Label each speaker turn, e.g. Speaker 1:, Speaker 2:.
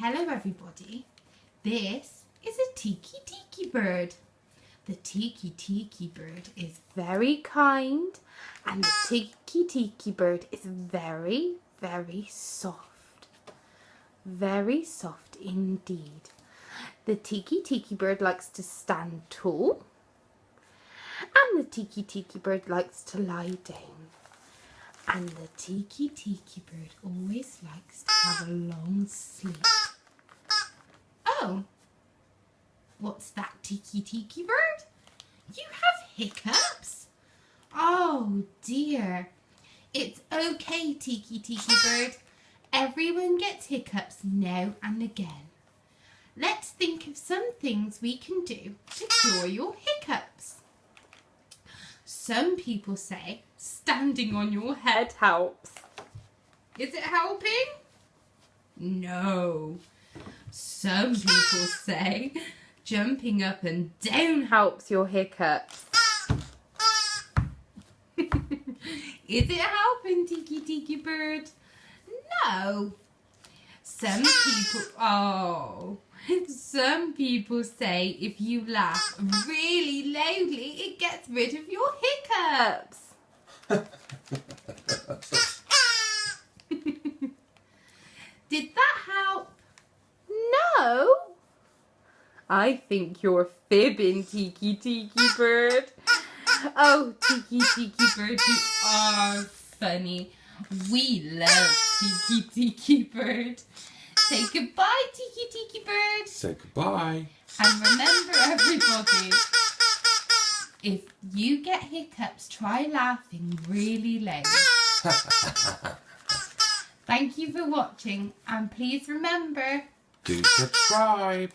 Speaker 1: Hello everybody, this is a tiki bird. The tiki bird is very kind and the tiki bird is very soft. Very soft indeed. The tiki bird likes to stand tall and the tiki bird likes to lie down. And the tiki bird always likes to have a long sleep. Oh, what's that, tiki bird? You have hiccups? Oh dear. It's okay, tiki bird. Everyone gets hiccups now and again. Let's think of some things we can do to cure your hiccups. Some people say standing on your head helps. Is it helping? No. Some people say jumping up and down helps your hiccups. Is it helping, tiki bird? No. Some people say if you laugh really loudly, it gets rid of your hiccups. Did that help? No. I think you're fibbing, tiki bird. Oh, tiki bird, you are funny. We love tiki bird. Say goodbye, tiki bird.
Speaker 2: Say goodbye.
Speaker 1: And remember, everybody, if you get hiccups, try laughing really loud. Thank you for watching, and please remember,
Speaker 2: do subscribe.